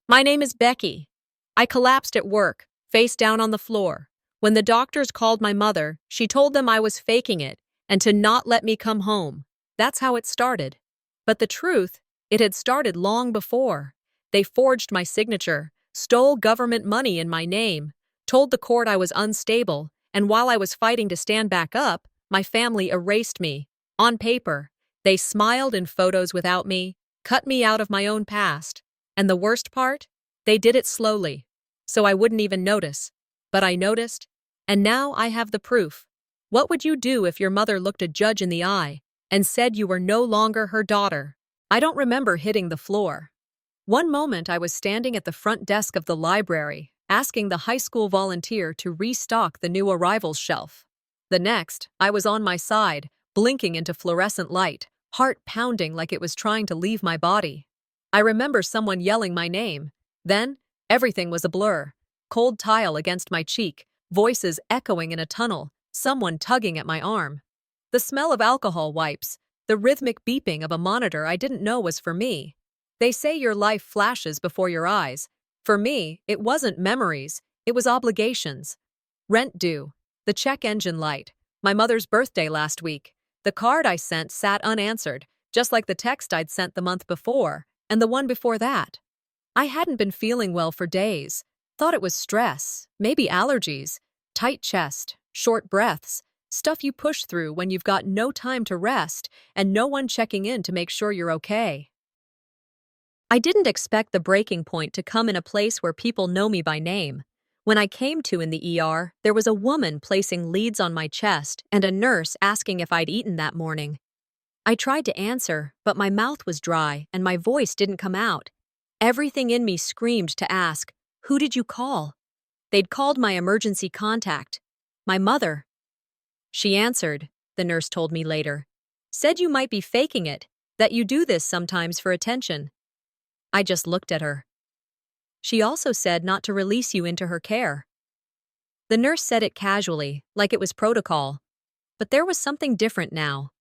My name is Becky. I collapsed at work, face down on the floor. When the doctors called my mother, she told them I was faking it and to not let me come home. That's how it started. But the truth, it had started long before. They forged my signature, stole government money in my name, told the court I was unstable, and while I was fighting to stand back up, my family erased me. On paper, they smiled in photos without me, cut me out of my own past. And the worst part? They did it slowly, so I wouldn't even notice. But I noticed, and now I have the proof. What would you do if your mother looked a judge in the eye and said you were no longer her daughter? I don't remember hitting the floor. One moment I was standing at the front desk of the library, asking the high school volunteer to restock the new arrivals shelf. The next, I was on my side, blinking into fluorescent light, heart pounding like it was trying to leave my body. I remember someone yelling my name. Then, everything was a blur. Cold tile against my cheek, voices echoing in a tunnel, someone tugging at my arm. The smell of alcohol wipes, the rhythmic beeping of a monitor I didn't know was for me. They say your life flashes before your eyes. For me, it wasn't memories, it was obligations. Rent due, the check engine light, my mother's birthday last week. The card I sent sat unanswered, just like the text I'd sent the month before, and the one before that. I hadn't been feeling well for days. Thought it was stress, maybe allergies, tight chest, short breaths, stuff you push through when you've got no time to rest and no one checking in to make sure you're okay. I didn't expect the breaking point to come in a place where people know me by name. When I came to in the ER, there was a woman placing leads on my chest and a nurse asking if I'd eaten that morning. I tried to answer, but my mouth was dry and my voice didn't come out. Everything in me screamed to ask, "Who did you call?" They'd called my emergency contact. My mother. She answered, the nurse told me later. Said you might be faking it, that you do this sometimes for attention. I just looked at her. She also said not to release you into her care. The nurse said it casually, like it was protocol. But there was something different now.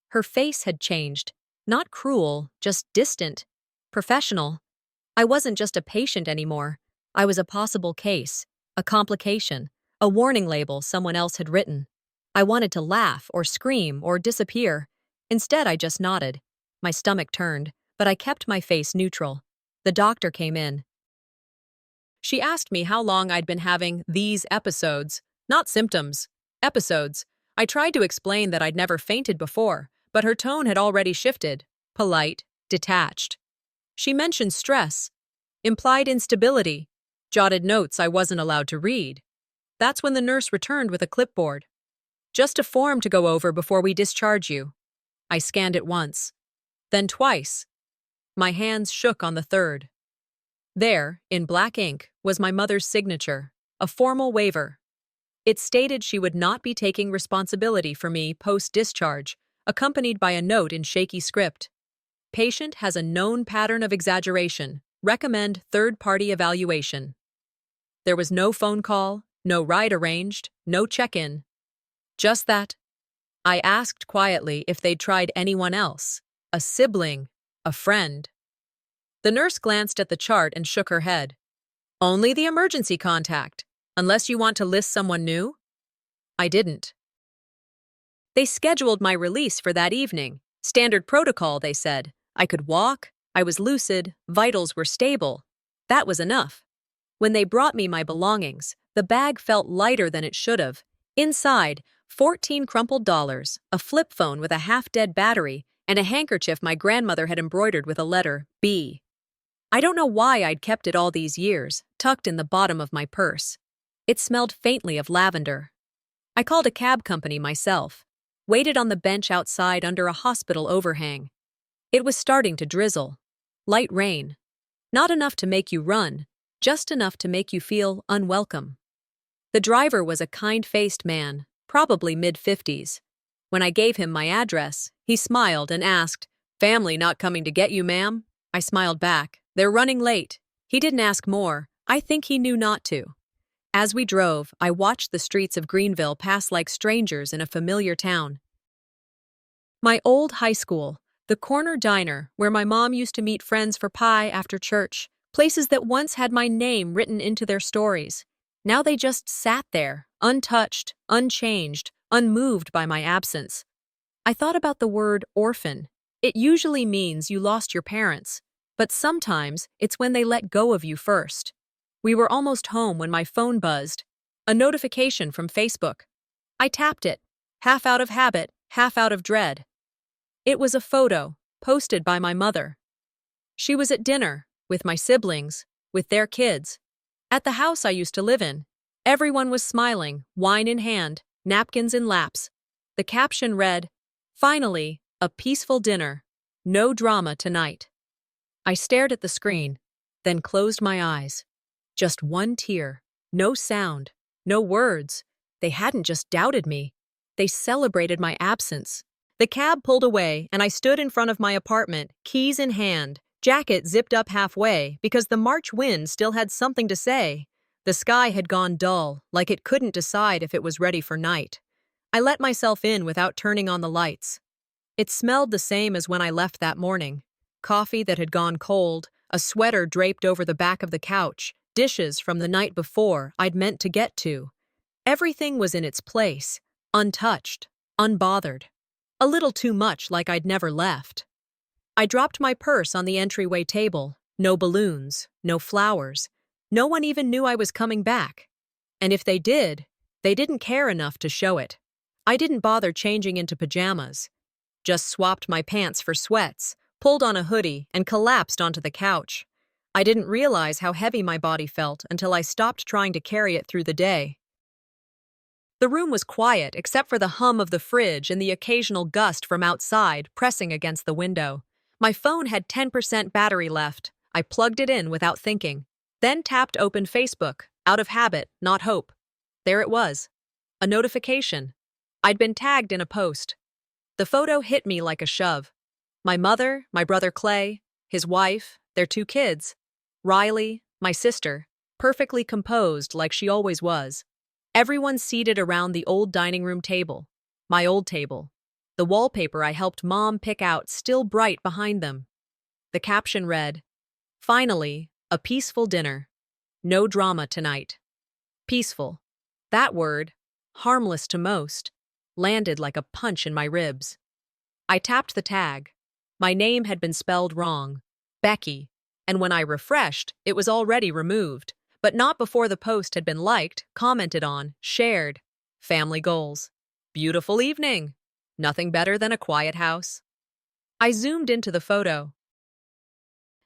Her face had changed. Not cruel, just distant. Professional. I wasn't just a patient anymore. I was a possible case, a complication, a warning label someone else had written. I wanted to laugh or scream or disappear. Instead, I just nodded. My stomach turned, but I kept my face neutral. The doctor came in. She asked me how long I'd been having these episodes, not symptoms, episodes. I tried to explain that I'd never fainted before, but her tone had already shifted, polite, detached. She mentioned stress, implied instability, jotted notes I wasn't allowed to read. That's when the nurse returned with a clipboard. Just a form to go over before we discharge you. I scanned it once, then twice. My hands shook on the third. There, in black ink, was my mother's signature, a formal waiver. It stated she would not be taking responsibility for me post-discharge, accompanied by a note in shaky script. Patient has a known pattern of exaggeration. Recommend third-party evaluation. There was no phone call, no ride arranged, no check-in. Just that. I asked quietly if they'd tried anyone else, a sibling, a friend. The nurse glanced at the chart and shook her head. Only the emergency contact, unless you want to list someone new? I didn't. They scheduled my release for that evening. Standard protocol, they said. I could walk, I was lucid, vitals were stable. That was enough. When they brought me my belongings, the bag felt lighter than it should have. Inside, 14 crumpled dollars, a flip phone with a half-dead battery, and a handkerchief my grandmother had embroidered with a letter, B. I don't know why I'd kept it all these years, tucked in the bottom of my purse. It smelled faintly of lavender. I called a cab company myself, waited on the bench outside under a hospital overhang. It was starting to drizzle. Light rain. Not enough to make you run, just enough to make you feel unwelcome. The driver was a kind-faced man, probably mid-50s. When I gave him my address, he smiled and asked, "Family not coming to get you, ma'am?" I smiled back. "They're running late." He didn't ask more. I think he knew not to. As we drove, I watched the streets of Greenville pass like strangers in a familiar town. My old high school, the corner diner where my mom used to meet friends for pie after church, Places that once had my name written into their stories. Now they just sat there, untouched, unchanged, unmoved by my absence. I thought about the word orphan. It usually means you lost your parents, but sometimes it's when they let go of you first. We were almost home when my phone buzzed. A notification from Facebook. I tapped it, half out of habit, half out of dread. It was a photo, posted by my mother. She was at dinner, with my siblings, with their kids. At the house I used to live in, everyone was smiling, wine in hand, napkins in laps. The caption read, "Finally, a peaceful dinner. No drama tonight." I stared at the screen, then closed my eyes. Just one tear, no sound, no words. They hadn't just doubted me. They celebrated my absence. The cab pulled away, and I stood in front of my apartment, keys in hand, jacket zipped up halfway because the March wind still had something to say. The sky had gone dull, like it couldn't decide if it was ready for night. I let myself in without turning on the lights. It smelled the same as when I left that morning. Coffee that had gone cold, a sweater draped over the back of the couch, dishes from the night before I'd meant to get to. Everything was in its place, untouched, unbothered. A little too much like I'd never left. I dropped my purse on the entryway table. No balloons, no flowers. No one even knew I was coming back. And if they did, they didn't care enough to show it. I didn't bother changing into pajamas. Just swapped my pants for sweats, pulled on a hoodie, and collapsed onto the couch. I didn't realize how heavy my body felt until I stopped trying to carry it through the day. The room was quiet except for the hum of the fridge and the occasional gust from outside pressing against the window. My phone had 10% battery left. I plugged it in without thinking, then tapped open Facebook, out of habit, not hope. There it was. A notification. I'd been tagged in a post. The photo hit me like a shove. My mother, my brother Clay, his wife, their 2 kids. Riley, my sister, perfectly composed like she always was. Everyone seated around the old dining room table. My old table. The wallpaper I helped Mom pick out still bright behind them. The caption read, "Finally, a peaceful dinner. No drama tonight." Peaceful. That word, harmless to most, landed like a punch in my ribs. I tapped the tag. My name had been spelled wrong, Becky, and when I refreshed, it was already removed, but not before the post had been liked, commented on, shared. Family goals. Beautiful evening. Nothing better than a quiet house. I zoomed into the photo.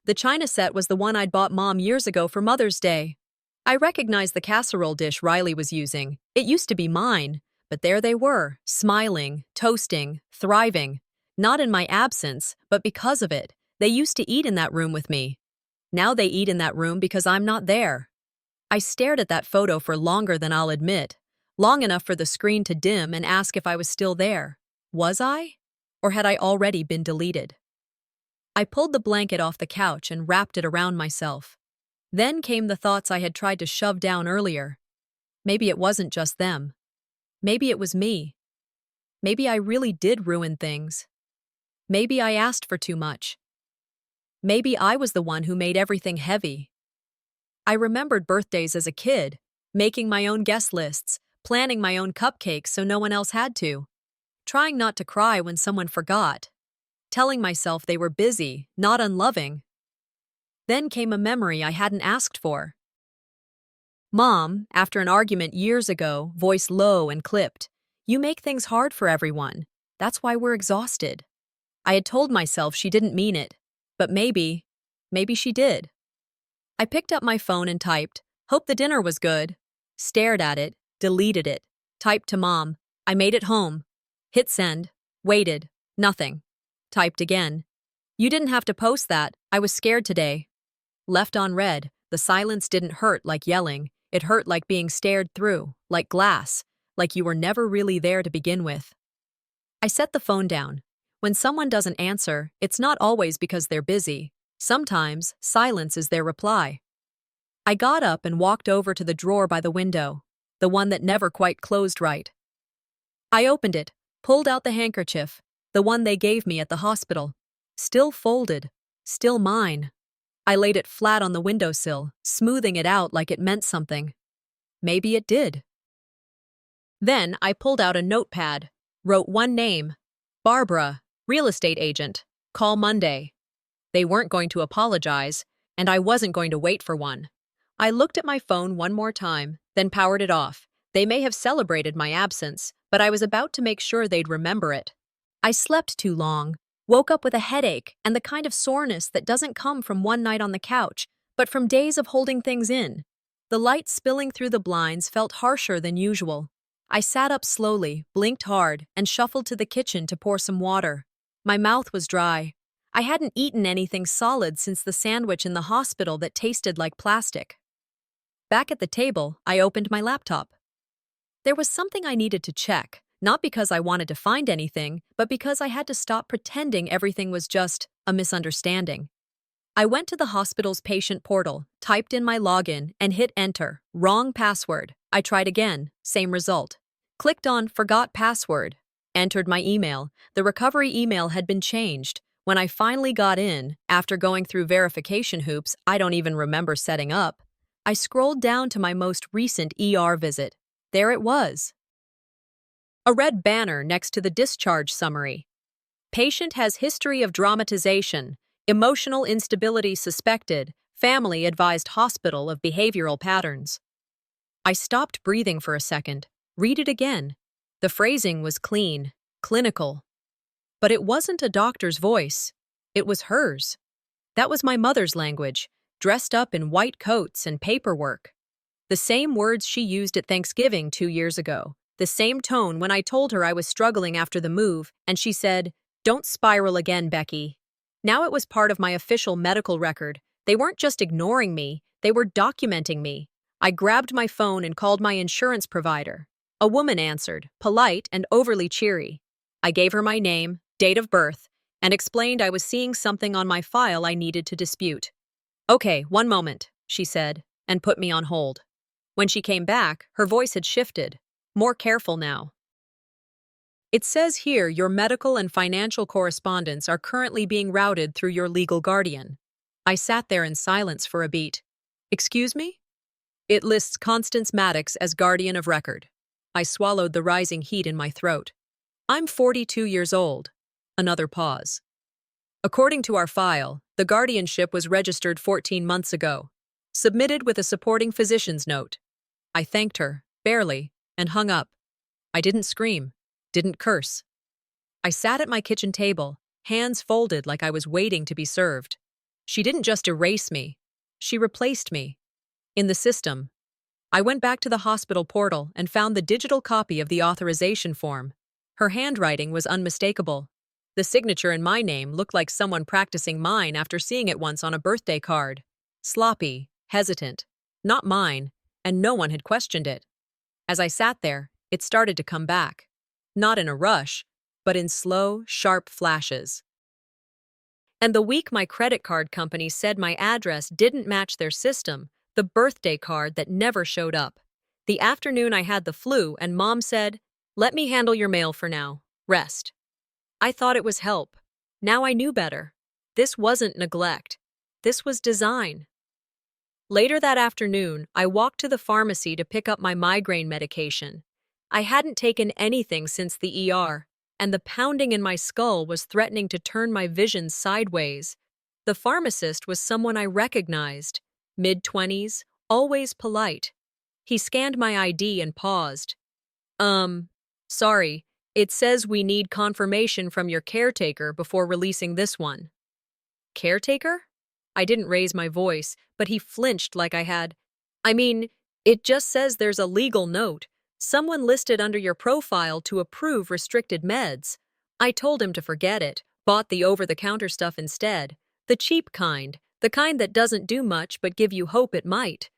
The china set was the one I'd bought Mom years ago for Mother's Day. I recognized the casserole dish Riley was using. It used to be mine, but there they were, smiling, toasting, thriving. Not in my absence, but because of it. They used to eat in that room with me. Now they eat in that room because I'm not there. I stared at that photo for longer than I'll admit, long enough for the screen to dim and ask if I was still there. Was I? Or had I already been deleted? I pulled the blanket off the couch and wrapped it around myself. Then came the thoughts I had tried to shove down earlier. Maybe it wasn't just them. Maybe it was me. Maybe I really did ruin things. Maybe I asked for too much. Maybe I was the one who made everything heavy. I remembered birthdays as a kid, making my own guest lists, planning my own cupcakes so no one else had to, trying not to cry when someone forgot, telling myself they were busy, not unloving. Then came a memory I hadn't asked for. Mom, after an argument years ago, voice low and clipped, "You make things hard for everyone. That's why we're exhausted." I had told myself she didn't mean it, but maybe she did. I picked up my phone and typed, "Hope the dinner was good." Stared at it, deleted it, typed to Mom, "I made it home." Hit send, waited, nothing. Typed again, "You didn't have to post that, I was scared today." Left on read, the silence didn't hurt like yelling, it hurt like being stared through, like glass, like you were never really there to begin with. I set the phone down. When someone doesn't answer, it's not always because they're busy. Sometimes, silence is their reply. I got up and walked over to the drawer by the window, the one that never quite closed right. I opened it, pulled out the handkerchief, the one they gave me at the hospital. Still folded, still mine. I laid it flat on the windowsill, smoothing it out like it meant something. Maybe it did. Then I pulled out a notepad, wrote one name, Barbara, real estate agent, call Monday. They weren't going to apologize, and I wasn't going to wait for one. I looked at my phone one more time, then powered it off. They may have celebrated my absence, but I was about to make sure they'd remember it. I slept too long, woke up with a headache and the kind of soreness that doesn't come from one night on the couch, but from days of holding things in. The light spilling through the blinds felt harsher than usual. I sat up slowly, blinked hard, and shuffled to the kitchen to pour some water. My mouth was dry. I hadn't eaten anything solid since the sandwich in the hospital that tasted like plastic. Back at the table, I opened my laptop. There was something I needed to check, not because I wanted to find anything, but because I had to stop pretending everything was just a misunderstanding. I went to the hospital's patient portal, typed in my login, and hit enter. Wrong password. I tried again, same result. Clicked on forgot password. Entered my email. The recovery email had been changed. When I finally got in, after going through verification hoops I don't even remember setting up, I scrolled down to my most recent ER visit. There it was. A red banner next to the discharge summary. Patient has history of dramatization, emotional instability suspected, family advised hospital of behavioral patterns. I stopped breathing for a second. Read it again. The phrasing was clean, clinical. But it wasn't a doctor's voice. It was hers. That was my mother's language, dressed up in white coats and paperwork. The same words she used at Thanksgiving 2 years ago. The same tone when I told her I was struggling after the move, and she said, "Don't spiral again, Becky." Now it was part of my official medical record. They weren't just ignoring me, they were documenting me. I grabbed my phone and called my insurance provider. A woman answered, polite and overly cheery. I gave her my name, date of birth, and explained I was seeing something on my file I needed to dispute. "Okay, one moment," she said, and put me on hold. When she came back, her voice had shifted, more careful now. "It says here your medical and financial correspondence are currently being routed through your legal guardian." I sat there in silence for a beat. "Excuse me?" "It lists Constance Maddox as guardian of record." I swallowed the rising heat in my throat. "I'm 42 years old." Another pause. "According to our file, the guardianship was registered 14 months ago. Submitted with a supporting physician's note." I thanked her, barely, and hung up. I didn't scream, didn't curse. I sat at my kitchen table, hands folded like I was waiting to be served. She didn't just erase me. She replaced me. In the system. I went back to the hospital portal and found the digital copy of the authorization form. Her handwriting was unmistakable. The signature in my name looked like someone practicing mine after seeing it once on a birthday card. Sloppy, hesitant. Not mine, and no one had questioned it. As I sat there, it started to come back. Not in a rush, but in slow, sharp flashes. And the week my credit card company said my address didn't match their system, the birthday card that never showed up. The afternoon I had the flu and Mom said, "Let me handle your mail for now. Rest." I thought it was help. Now I knew better. This wasn't neglect. This was design. Later that afternoon, I walked to the pharmacy to pick up my migraine medication. I hadn't taken anything since the ER, and the pounding in my skull was threatening to turn my vision sideways. The pharmacist was someone I recognized, mid-20s, always polite. He scanned my ID and paused. Sorry, it says we need confirmation from your caretaker before releasing this one." "Caretaker?" I didn't raise my voice, but he flinched like I had. It just says there's a legal note. Someone listed under your profile to approve restricted meds." I told him to forget it, bought the over-the-counter stuff instead. The cheap kind, the kind that doesn't do much but give you hope it might.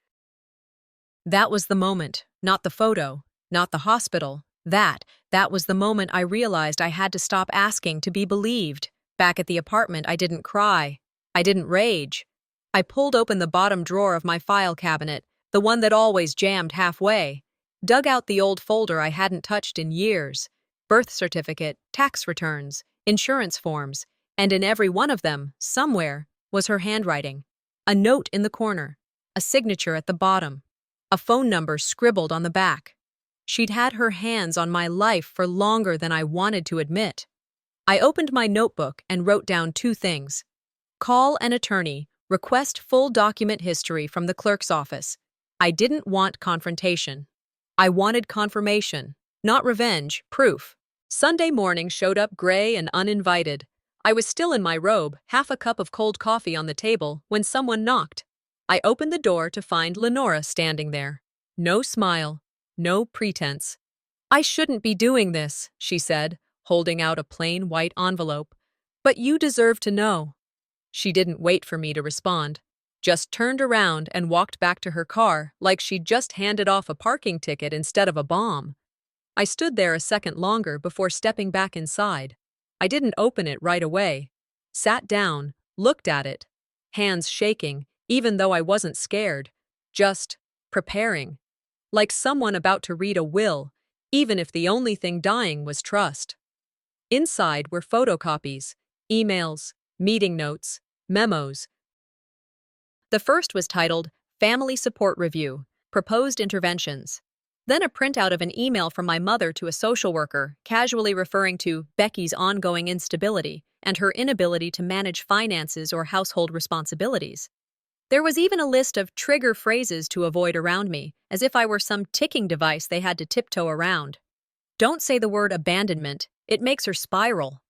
That was the moment, not the photo, not the hospital. That was the moment I realized I had to stop asking to be believed. Back at the apartment, I didn't cry. I didn't rage. I pulled open the bottom drawer of my file cabinet, the one that always jammed halfway, dug out the old folder I hadn't touched in years, birth certificate, tax returns, insurance forms, and in every one of them, somewhere, was her handwriting. A note in the corner, a signature at the bottom, a phone number scribbled on the back. She'd had her hands on my life for longer than I wanted to admit. I opened my notebook and wrote down two things. Call an attorney, request full document history from the clerk's office. I didn't want confrontation. I wanted confirmation, not revenge, proof. Sunday morning showed up gray and uninvited. I was still in my robe, half a cup of cold coffee on the table, when someone knocked. I opened the door to find Lenora standing there. No smile, no pretense. "I shouldn't be doing this," she said, holding out a plain white envelope. "But you deserve to know." She didn't wait for me to respond, just turned around and walked back to her car like she'd just handed off a parking ticket instead of a bomb. I stood there a second longer before stepping back inside. I didn't open it right away. Sat down, looked at it, hands shaking, even though I wasn't scared, just preparing. Like someone about to read a will, even if the only thing dying was trust. Inside were photocopies, emails, meeting notes, memos. The first was titled Family Support Review, Proposed Interventions. Then a printout of an email from my mother to a social worker, casually referring to Becky's ongoing instability and her inability to manage finances or household responsibilities. There was even a list of trigger phrases to avoid around me, as if I were some ticking device they had to tiptoe around. Don't say the word abandonment, it makes her spiral.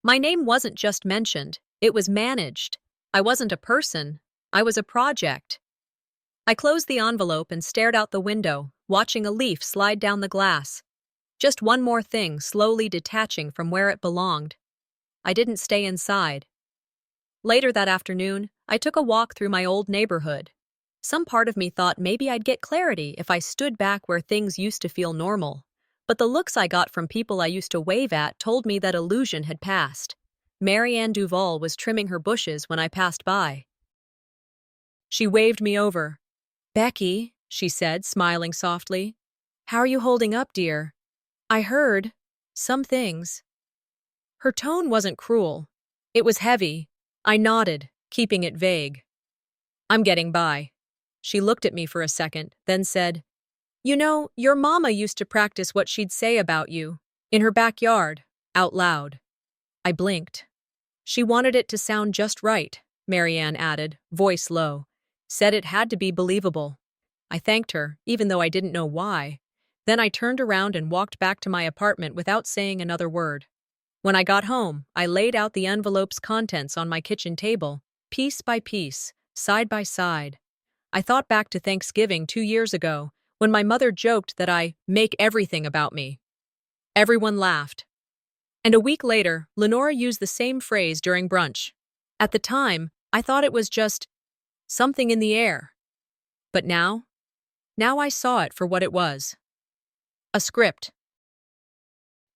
My name wasn't just mentioned, it was managed. I wasn't a person, I was a project. I closed the envelope and stared out the window, watching a leaf slide down the glass. Just one more thing slowly detaching from where it belonged. I didn't stay inside. Later that afternoon, I took a walk through my old neighborhood. Some part of me thought maybe I'd get clarity if I stood back where things used to feel normal. But the looks I got from people I used to wave at told me that illusion had passed. Marianne Duval was trimming her bushes when I passed by. She waved me over. "Becky," she said, smiling softly. "How are you holding up, dear? I heard some things." Her tone wasn't cruel. It was heavy. I nodded, keeping it vague. "I'm getting by." She looked at me for a second, then said, "You know, your mama used to practice what she'd say about you, in her backyard, out loud." I blinked. "She wanted it to sound just right," Marianne added, voice low. Said it had to be believable. I thanked her, even though I didn't know why. Then I turned around and walked back to my apartment without saying another word. When I got home, I laid out the envelope's contents on my kitchen table, piece by piece, side by side. I thought back to Thanksgiving 2 years ago, when my mother joked that I make everything about me. Everyone laughed. And a week later, Lenora used the same phrase during brunch. At the time, I thought it was just something in the air. But now I saw it for what it was. A script.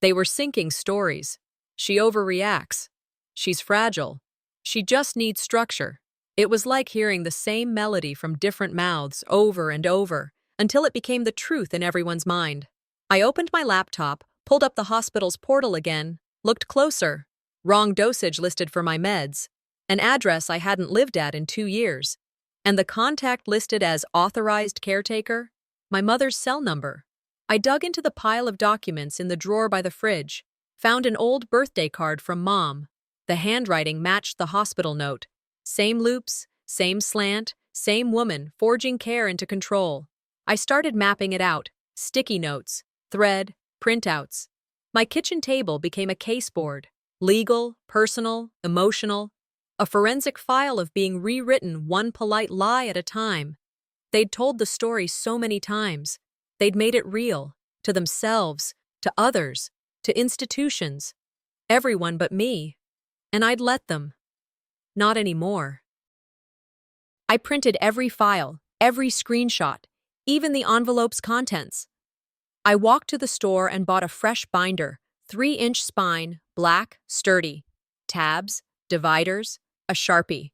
They were sinking stories. She overreacts. She's fragile. She just needs structure. It was like hearing the same melody from different mouths over and over, until it became the truth in everyone's mind. I opened my laptop, pulled up the hospital's portal again, looked closer. Wrong dosage listed for my meds. An address I hadn't lived at in 2 years. And the contact listed as authorized caretaker, my mother's cell number. I dug into the pile of documents in the drawer by the fridge, found an old birthday card from Mom. The handwriting matched the hospital note. Same loops, same slant, same woman forging care into control. I started mapping it out, sticky notes, thread, printouts. My kitchen table became a caseboard, legal, personal, emotional, a forensic file of being rewritten one polite lie at a time. They'd told the story so many times. They'd made it real, to themselves, to others, to institutions, everyone but me. And I'd let them. Not anymore. I printed every file, every screenshot, even the envelope's contents. I walked to the store and bought a fresh binder, 3-inch spine, black, sturdy, tabs, dividers, a Sharpie.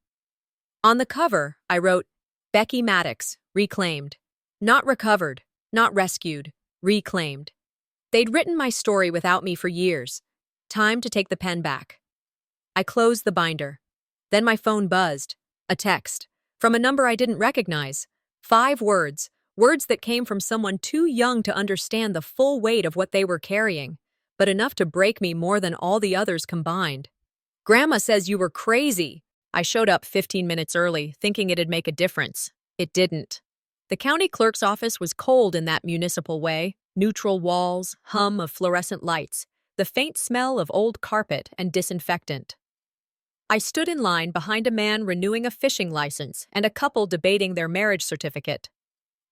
On the cover, I wrote, Becky Maddox, reclaimed. Not recovered, not rescued, reclaimed. They'd written my story without me for years. Time to take the pen back. I closed the binder. Then my phone buzzed. A text. from a number I didn't recognize. 5 words, words that came from someone too young to understand the full weight of what they were carrying, but enough to break me more than all the others combined. Grandma says you were crazy. I showed up 15 minutes early, thinking it'd make a difference. It didn't. The county clerk's office was cold in that municipal way. Neutral walls, hum of fluorescent lights, the faint smell of old carpet and disinfectant. I stood in line behind a man renewing a fishing license and a couple debating their marriage certificate.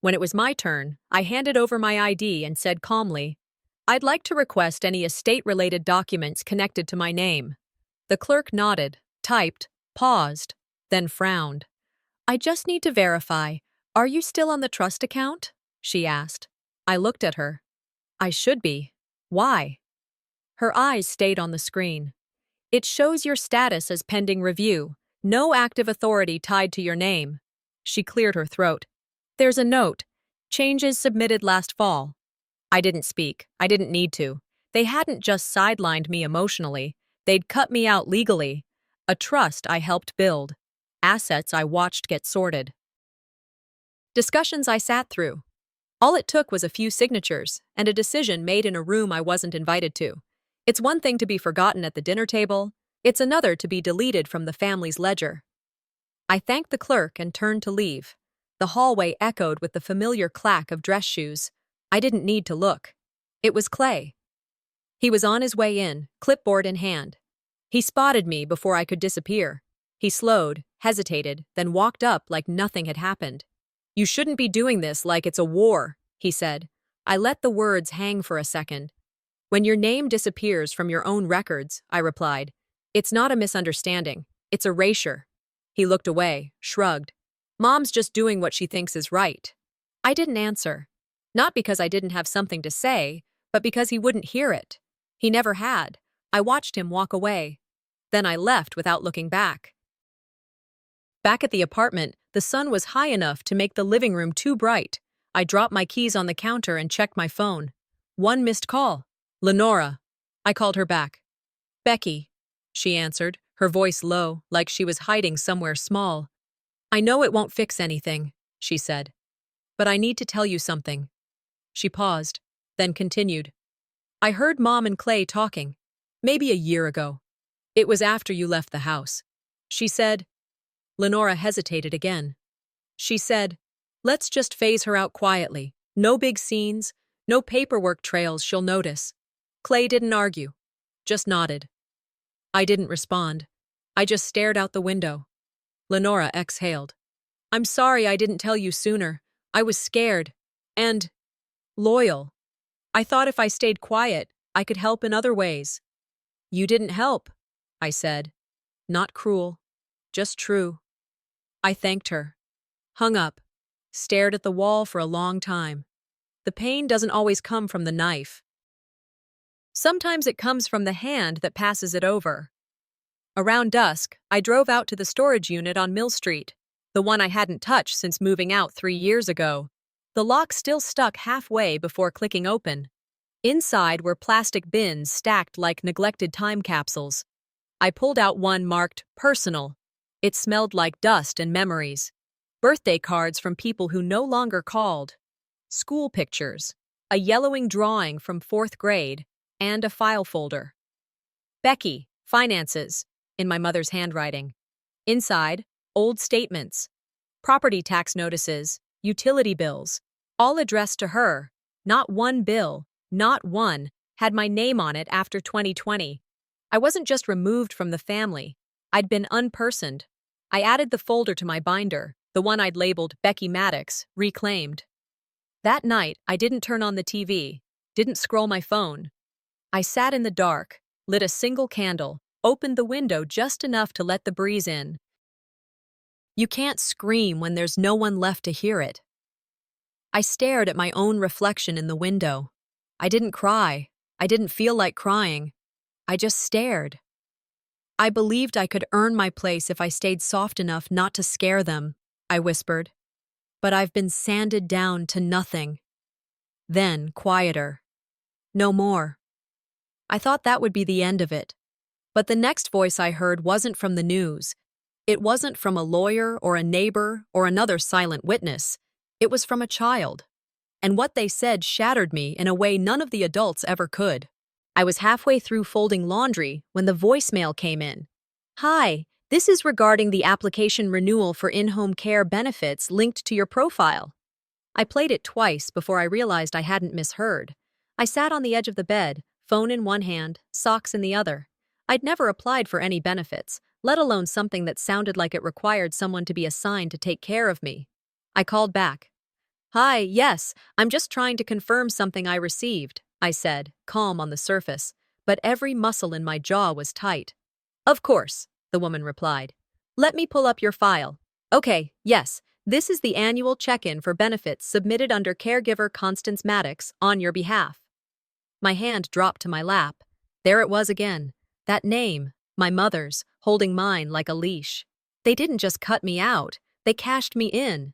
When it was my turn, I handed over my ID and said calmly, "I'd like to request any estate-related documents connected to my name." The clerk nodded, typed, paused, then frowned. "I just need to verify. Are you still on the trust account?" she asked. I looked at her. "I should be. Why?" Her eyes stayed on the screen. "It shows your status as pending review. No active authority tied to your name." She cleared her throat. "There's a note. Changes submitted last fall." I didn't speak. I didn't need to. They hadn't just sidelined me emotionally. They'd cut me out legally. A trust I helped build. Assets I watched get sorted. Discussions I sat through. All it took was a few signatures and a decision made in a room I wasn't invited to. It's one thing to be forgotten at the dinner table. It's another to be deleted from the family's ledger. I thanked the clerk and turned to leave. The hallway echoed with the familiar clack of dress shoes. I didn't need to look. It was Clay. He was on his way in, clipboard in hand. He spotted me before I could disappear. He slowed, hesitated, then walked up like nothing had happened. "You shouldn't be doing this like it's a war," he said. I let the words hang for a second. "When your name disappears from your own records," I replied, "it's not a misunderstanding. It's erasure." He looked away, shrugged. "Mom's just doing what she thinks is right." I didn't answer. Not because I didn't have something to say, but because he wouldn't hear it. He never had. I watched him walk away. Then I left without looking back. Back at the apartment, the sun was high enough to make the living room too bright. I dropped my keys on the counter and checked my phone. 1 missed call. "Lenora." I called her back. "Becky," she answered, her voice low, like she was hiding somewhere small. "I know it won't fix anything," she said. "But I need to tell you something." She paused, then continued. "I heard Mom and Clay talking, maybe a year ago. It was after you left the house. She said—" Lenora hesitated again. She said, "Let's just phase her out quietly. No big scenes, no paperwork trails she'll notice." Clay didn't argue, just nodded. I didn't respond. I just stared out the window. Lenora exhaled. "I'm sorry I didn't tell you sooner. I was scared. And loyal. I thought if I stayed quiet, I could help in other ways." "You didn't help," I said. Not cruel, just true. I thanked her, hung up, stared at the wall for a long time. The pain doesn't always come from the knife. Sometimes it comes from the hand that passes it over. Around dusk, I drove out to the storage unit on Mill Street, the one I hadn't touched since moving out 3 years ago. The lock still stuck halfway before clicking open. Inside were plastic bins stacked like neglected time capsules. I pulled out one marked personal. It smelled like dust and memories. Birthday cards from people who no longer called. School pictures. A yellowing drawing from 4th grade. And a file folder. Becky, finances, in my mother's handwriting. Inside, old statements. Property tax notices, utility bills, all addressed to her. Not one bill, not one, had my name on it after 2020. I wasn't just removed from the family. I'd been unpersoned. I added the folder to my binder, the one I'd labeled Becky Maddox, reclaimed. That night, I didn't turn on the TV, didn't scroll my phone. I sat in the dark, lit a single candle, opened the window just enough to let the breeze in. You can't scream when there's no one left to hear it. I stared at my own reflection in the window. I didn't cry. I didn't feel like crying. I just stared. I believed I could earn my place if I stayed soft enough not to scare them, I whispered. But I've been sanded down to nothing. Then, quieter. No more. I thought that would be the end of it. But the next voice I heard wasn't from the news. It wasn't from a lawyer or a neighbor or another silent witness. It was from a child. And what they said shattered me in a way none of the adults ever could. I was halfway through folding laundry when the voicemail came in. "Hi, this is regarding the application renewal for in-home care benefits linked to your profile." I played it twice before I realized I hadn't misheard. I sat on the edge of the bed, phone in one hand, socks in the other. I'd never applied for any benefits, let alone something that sounded like it required someone to be assigned to take care of me. I called back. "Hi, yes, I'm just trying to confirm something I received," I said, calm on the surface, but every muscle in my jaw was tight. "Of course," the woman replied. "Let me pull up your file." "Okay, yes, this is the annual check-in for benefits submitted under caregiver Constance Maddox on your behalf." My hand dropped to my lap. There it was again. That name, my mother's, holding mine like a leash. They didn't just cut me out, they cashed me in.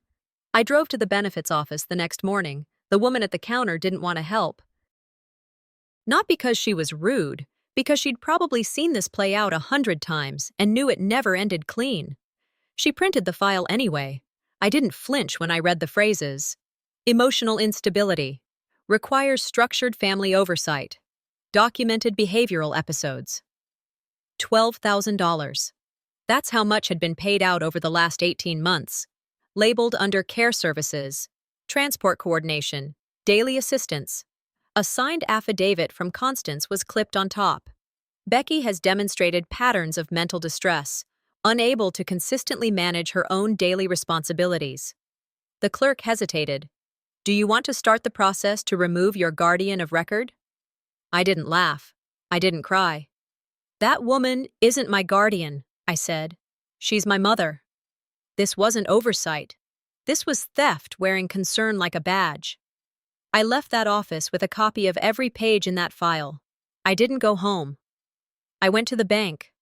I drove to the benefits office the next morning. The woman at the counter didn't want to help. Not because she was rude, because she'd probably seen this play out 100 times and knew it never ended clean. She printed the file anyway. I didn't flinch when I read the phrases. Emotional instability. Requires structured family oversight. Documented behavioral episodes. $12,000. That's how much had been paid out over the last 18 months. Labeled under care services, transport coordination, daily assistance. A signed affidavit from Constance was clipped on top. Becky has demonstrated patterns of mental distress, unable to consistently manage her own daily responsibilities. The clerk hesitated. "Do you want to start the process to remove your guardian of record?" I didn't laugh. I didn't cry. "That woman isn't my guardian," I said. "She's my mother." This wasn't oversight. This was theft wearing concern like a badge. I left that office with a copy of every page in that file. I didn't go home. I went to the bank.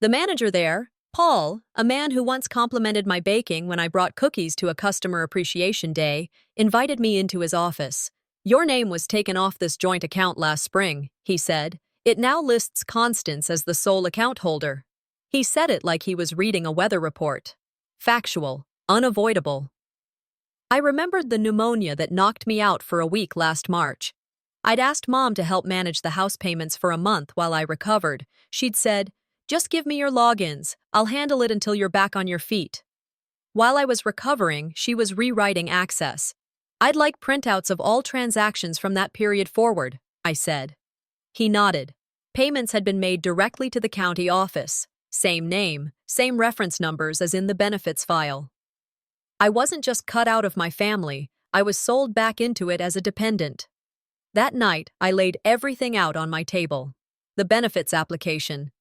The manager there, Paul, a man who once complimented my baking when I brought cookies to a customer appreciation day, invited me into his office. "Your name was taken off this joint account last spring," he said. "It now lists Constance as the sole account holder." He said it like he was reading a weather report. Factual, unavoidable. I remembered the pneumonia that knocked me out for a week last March. I'd asked Mom to help manage the house payments for a month while I recovered. She'd said, "Just give me your logins. I'll handle it until you're back on your feet." While I was recovering, she was rewriting Access. "I'd like printouts of all transactions from that period forward," I said. He nodded. Payments had been made directly to the county office. Same name, same reference numbers as in the benefits file. I wasn't just cut out of my family, I was sold back into it as a dependent. That night, I laid everything out on my table. The benefits application,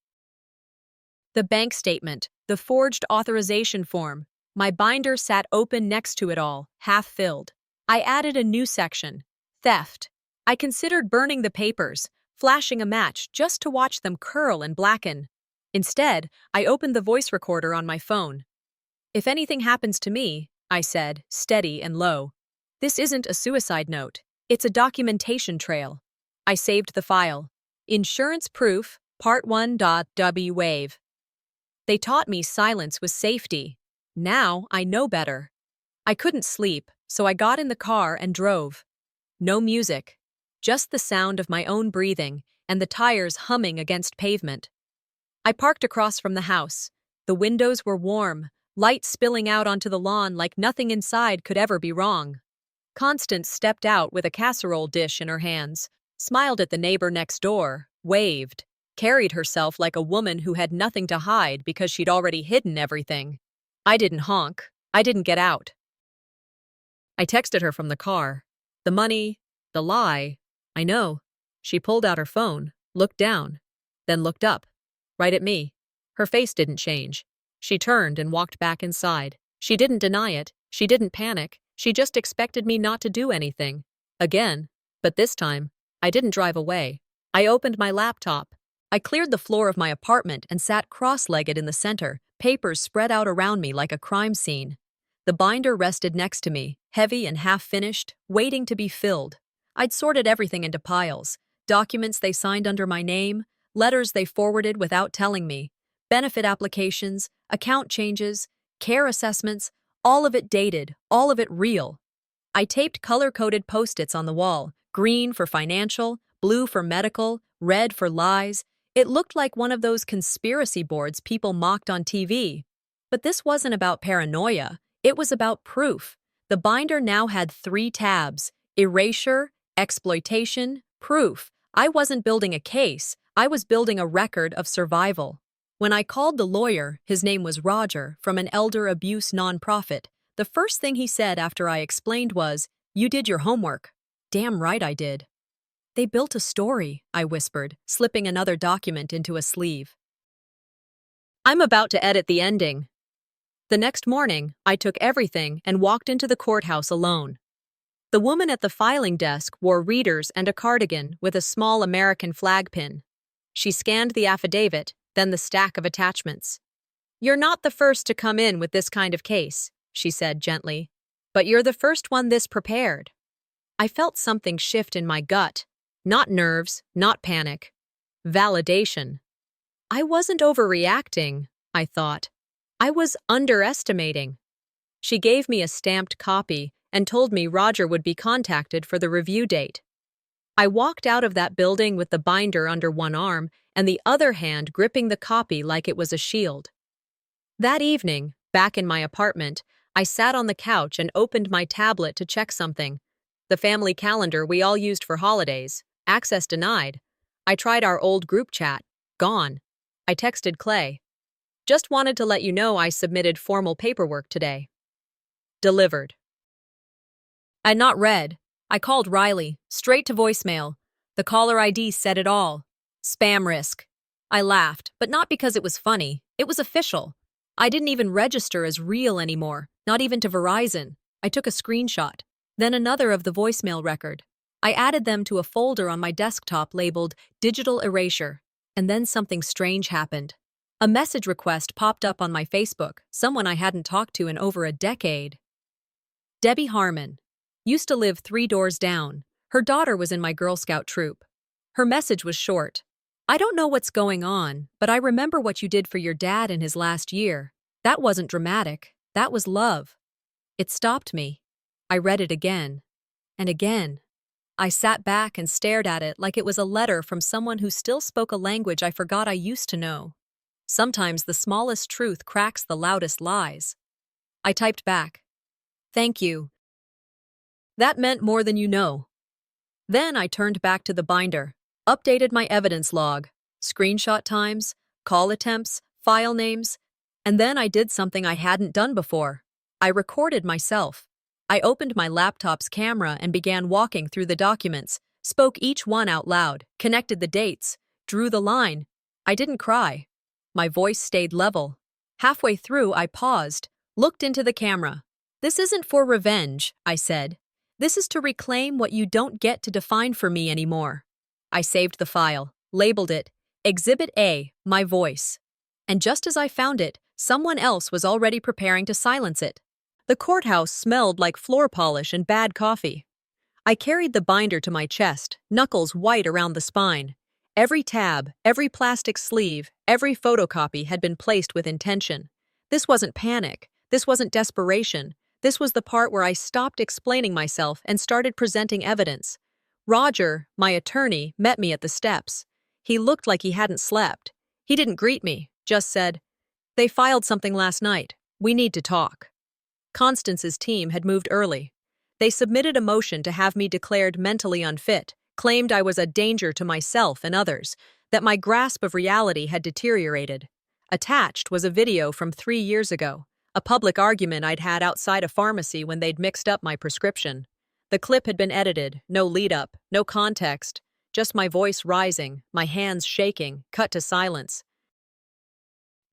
the bank statement, the forged authorization form. My binder sat open next to it all, half filled. I added a new section, theft. I considered burning the papers, flashing a match just to watch them curl and blacken. Instead, I opened the voice recorder on my phone. "If anything happens to me," I said, steady and low. "This isn't a suicide note. It's a documentation trail." I saved the file. Insurance proof, part 1.w wave. They taught me silence was safety. Now I know better. I couldn't sleep, so I got in the car and drove. No music, just the sound of my own breathing and the tires humming against pavement. I parked across from the house. The windows were warm, light spilling out onto the lawn like nothing inside could ever be wrong. Constance stepped out with a casserole dish in her hands, smiled at the neighbor next door, waved, carried herself like a woman who had nothing to hide because she'd already hidden everything. I didn't honk. I didn't get out. I texted her from the car. The money, the lie. I know. She pulled out her phone, looked down, then looked up, right at me. Her face didn't change. She turned and walked back inside. She didn't deny it. She didn't panic. She just expected me not to do anything. Again. But this time, I didn't drive away. I opened my laptop. I cleared the floor of my apartment and sat cross-legged in the center, papers spread out around me like a crime scene. The binder rested next to me, heavy and half-finished, waiting to be filled. I'd sorted everything into piles. Documents they signed under my name, letters they forwarded without telling me, Benefit applications, account changes, care assessments, all of it dated, all of it real. I taped color-coded post-its on the wall, green for financial, blue for medical, red for lies. It looked like one of those conspiracy boards people mocked on TV. But this wasn't about paranoia. It was about proof. The binder now had 3 tabs: erasure, exploitation, proof. I wasn't building a case. I was building a record of survival. When I called the lawyer, his name was Roger, from an elder abuse nonprofit, the first thing he said after I explained was, "You did your homework." Damn right I did. "They built a story," I whispered, slipping another document into a sleeve. "I'm about to edit the ending." The next morning, I took everything and walked into the courthouse alone. The woman at the filing desk wore readers and a cardigan with a small American flag pin. She scanned the affidavit, then the stack of attachments. "You're not the first to come in with this kind of case," she said gently, "but you're the first one this prepared." I felt something shift in my gut. Not nerves, not panic. Validation. I wasn't overreacting, I thought. I was underestimating. She gave me a stamped copy and told me Roger would be contacted for the review date. I walked out of that building with the binder under one arm and the other hand gripping the copy like it was a shield. That evening, back in my apartment, I sat on the couch and opened my tablet to check something. The family calendar we all used for holidays. Access denied. I tried our old group chat. Gone. I texted Clay. "Just wanted to let you know I submitted formal paperwork today." Delivered. I'd not read. I called Riley, straight to voicemail. The caller ID said it all. Spam risk. I laughed, but not because it was funny. It was official. I didn't even register as real anymore, not even to Verizon. I took a screenshot, then another of the voicemail record. I added them to a folder on my desktop labeled Digital Erasure, and then something strange happened. A message request popped up on my Facebook, someone I hadn't talked to in over a decade. Debbie Harmon. Used to live 3 doors down. Her daughter was in my Girl Scout troop. Her message was short. "I don't know what's going on, but I remember what you did for your dad in his last year. That wasn't dramatic. That was love." It stopped me. I read it again. And again. I sat back and stared at it like it was a letter from someone who still spoke a language I forgot I used to know. Sometimes the smallest truth cracks the loudest lies. I typed back. "Thank you. That meant more than you know." Then I turned back to the binder, updated my evidence log, screenshot times, call attempts, file names, and then I did something I hadn't done before. I recorded myself. I opened my laptop's camera and began walking through the documents, spoke each one out loud, connected the dates, drew the line. I didn't cry. My voice stayed level. Halfway through, I paused, looked into the camera. "This isn't for revenge," I said. "This is to reclaim what you don't get to define for me anymore." I saved the file, labeled it Exhibit A, My Voice. And just as I found it, someone else was already preparing to silence it. The courthouse smelled like floor polish and bad coffee. I carried the binder to my chest, knuckles white around the spine. Every tab, every plastic sleeve, every photocopy had been placed with intention. This wasn't panic. This wasn't desperation. This was the part where I stopped explaining myself and started presenting evidence. Roger, my attorney, met me at the steps. He looked like he hadn't slept. He didn't greet me, just said, "They filed something last night. We need to talk." Constance's team had moved early. They submitted a motion to have me declared mentally unfit, claimed I was a danger to myself and others, that my grasp of reality had deteriorated. Attached was a video from 3 years ago, a public argument I'd had outside a pharmacy when they'd mixed up my prescription. The clip had been edited, no lead-up, no context, just my voice rising, my hands shaking, cut to silence.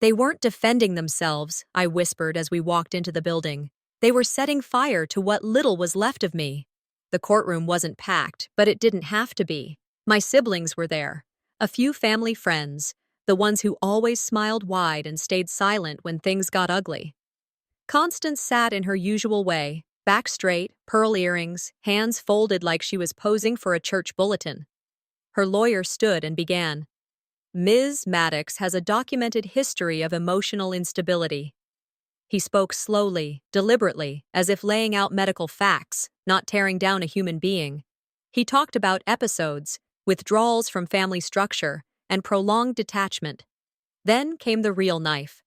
"They weren't defending themselves," I whispered as we walked into the building. "They were setting fire to what little was left of me." The courtroom wasn't packed, but it didn't have to be. My siblings were there. A few family friends, the ones who always smiled wide and stayed silent when things got ugly. Constance sat in her usual way, back straight, pearl earrings, hands folded like she was posing for a church bulletin. Her lawyer stood and began. Ms. Maddox has a documented history of emotional instability. He spoke slowly, deliberately, as if laying out medical facts, not tearing down a human being. He talked about episodes, withdrawals from family structure, and prolonged detachment. Then came the real knife.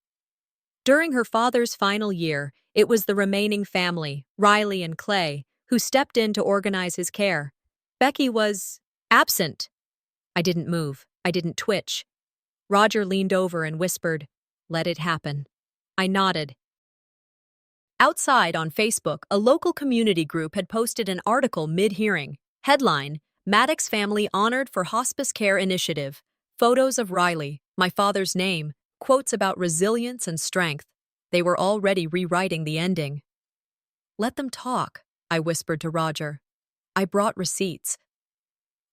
During her father's final year, it was the remaining family, Riley and Clay, who stepped in to organize his care. Becky was absent. I didn't move. I didn't twitch. Roger leaned over and whispered, "Let it happen." I nodded. Outside on Facebook, a local community group had posted an article mid-hearing. Headline, Maddox family honored for hospice care initiative. Photos of Riley, my father's name, quotes about resilience and strength. They were already rewriting the ending. "Let them talk," I whispered to Roger. I brought receipts.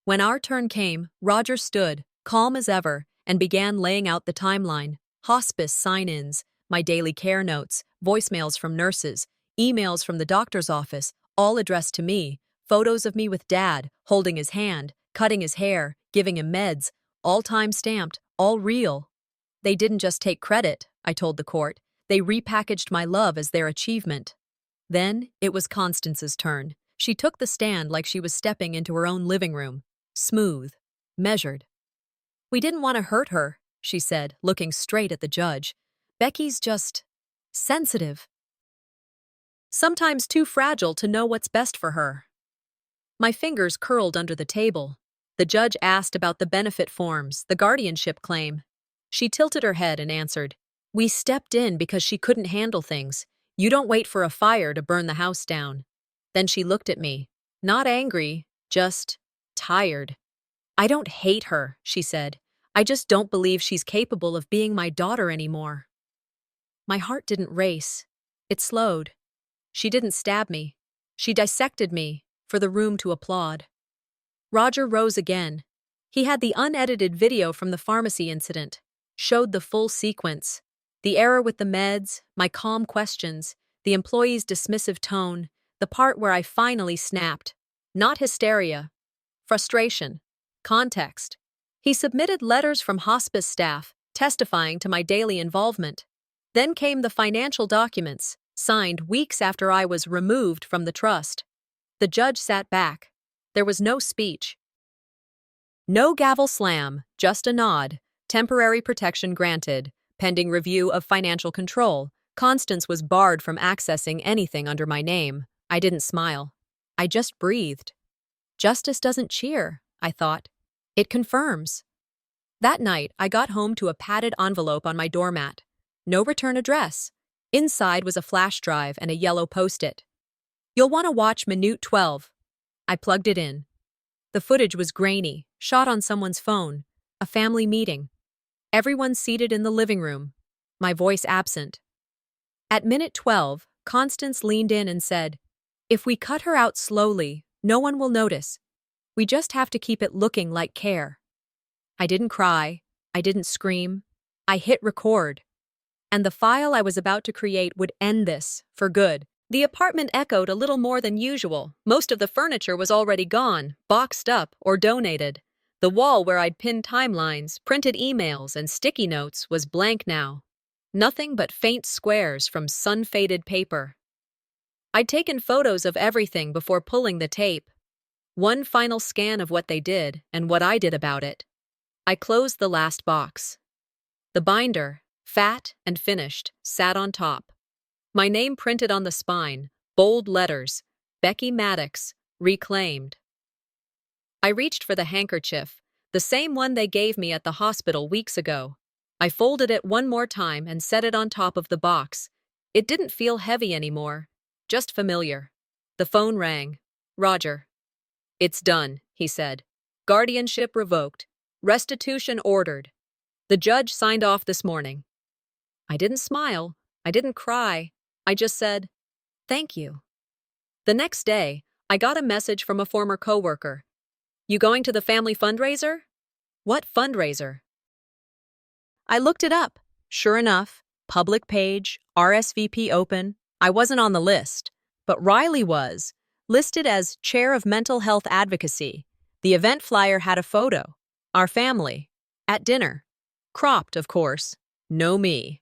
When our turn came, Roger stood, calm as ever, and began laying out the timeline. Hospice sign-ins, my daily care notes, voicemails from nurses, emails from the doctor's office, all addressed to me, photos of me with Dad, holding his hand, cutting his hair, giving him meds, all time-stamped, all real. They didn't just take credit, I told the court. They repackaged my love as their achievement. Then it was Constance's turn. She took the stand like she was stepping into her own living room. Smooth, measured. "We didn't want to hurt her," she said, looking straight at the judge. "Becky's just sensitive. Sometimes too fragile to know what's best for her." My fingers curled under the table. The judge asked about the benefit forms, the guardianship claim. She tilted her head and answered, "We stepped in because she couldn't handle things. You don't wait for a fire to burn the house down." Then she looked at me, not angry, just tired. "I don't hate her," she said. "I just don't believe she's capable of being my daughter anymore." My heart didn't race. It slowed. She didn't stab me. She dissected me, for the room to applaud. Roger rose again. He had the unedited video from the pharmacy incident, showed the full sequence. The error with the meds, my calm questions, the employee's dismissive tone, the part where I finally snapped. Not hysteria. Frustration. Context. He submitted letters from hospice staff, testifying to my daily involvement. Then came the financial documents, signed weeks after I was removed from the trust. The judge sat back. There was no speech. No gavel slam, just a nod. Temporary protection granted. Pending review of financial control. Constance was barred from accessing anything under my name. I didn't smile. I just breathed. Justice doesn't cheer, I thought. It confirms. That night, I got home to a padded envelope on my doormat. No return address. Inside was a flash drive and a yellow post-it. "You'll want to watch Minute 12. I plugged it in. The footage was grainy, shot on someone's phone. A family meeting. Everyone seated in the living room. My voice absent. At minute 12, Constance leaned in and said, "If we cut her out slowly, no one will notice. We just have to keep it looking like care." I didn't cry. I didn't scream. I hit record. And the file I was about to create would end this, for good. The apartment echoed a little more than usual. Most of the furniture was already gone, boxed up, or donated. The wall where I'd pinned timelines, printed emails, and sticky notes was blank now. Nothing but faint squares from sun-faded paper. I'd taken photos of everything before pulling the tape. One final scan of what they did and what I did about it. I closed the last box. The binder, fat and finished, sat on top. My name printed on the spine, bold letters, Becky Maddox, reclaimed. I reached for the handkerchief, the same one they gave me at the hospital weeks ago. I folded it one more time and set it on top of the box. It didn't feel heavy anymore, just familiar. The phone rang. Roger. "It's done," he said. "Guardianship revoked. Restitution ordered. The judge signed off this morning." I didn't smile. I didn't cry. I just said, "Thank you." The next day, I got a message from a former coworker. "You going to the family fundraiser?" "What fundraiser?" I looked it up. Sure enough, public page, RSVP open. I wasn't on the list, but Riley was, listed as Chair of Mental Health Advocacy. The event flyer had a photo. Our family. At dinner. Cropped, of course. No me.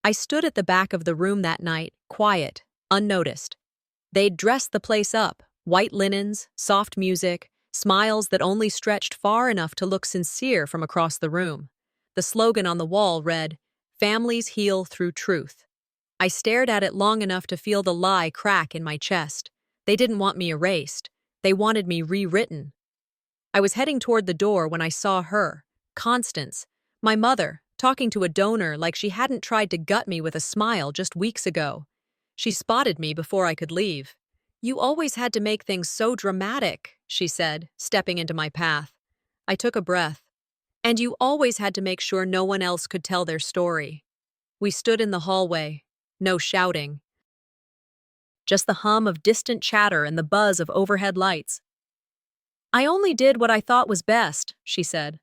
I stood at the back of the room that night, quiet, unnoticed. They'd dressed the place up, white linens, soft music, smiles that only stretched far enough to look sincere from across the room. The slogan on the wall read, "Families heal through truth." I stared at it long enough to feel the lie crack in my chest. They didn't want me erased. They wanted me rewritten. I was heading toward the door when I saw her, Constance, my mother, talking to a donor like she hadn't tried to gut me with a smile just weeks ago. She spotted me before I could leave. "You always had to make things so dramatic," she said, stepping into my path. I took a breath. "And you always had to make sure no one else could tell their story." We stood in the hallway. No shouting. Just the hum of distant chatter and the buzz of overhead lights. "I only did what I thought was best," she said.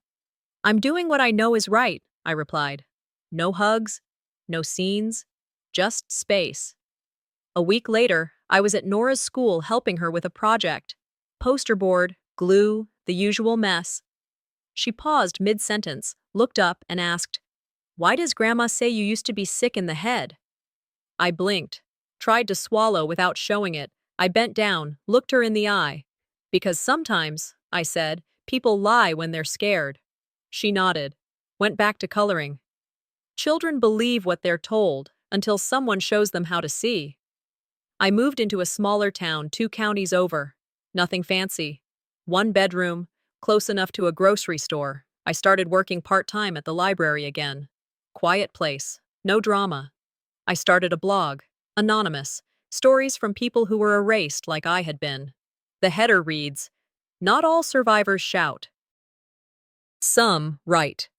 "I'm doing what I know is right," I replied. No hugs, no scenes, just space. A week later, I was at Nora's school helping her with a project. Poster board, glue, the usual mess. She paused mid-sentence, looked up, and asked, "Why does Grandma say you used to be sick in the head?" I blinked, tried to swallow without showing it. I bent down, looked her in the eye. "Because sometimes," I said, "people lie when they're scared." She nodded, went back to coloring. Children believe what they're told until someone shows them how to see. I moved into a smaller town 2 counties over. Nothing fancy. 1 bedroom, close enough to a grocery store. I started working part-time at the library again. Quiet place, no drama. I started a blog, anonymous, stories from people who were erased like I had been. The header reads, "Not all survivors shout. Some write."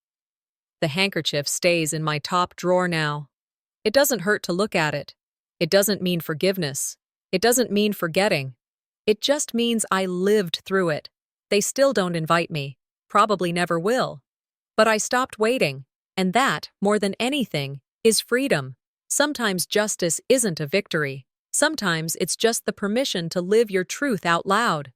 The handkerchief stays in my top drawer now. It doesn't hurt to look at it. It doesn't mean forgiveness. It doesn't mean forgetting. It just means I lived through it. They still don't invite me. Probably never will. But I stopped waiting. And that, more than anything, is freedom. Sometimes justice isn't a victory. Sometimes it's just the permission to live your truth out loud.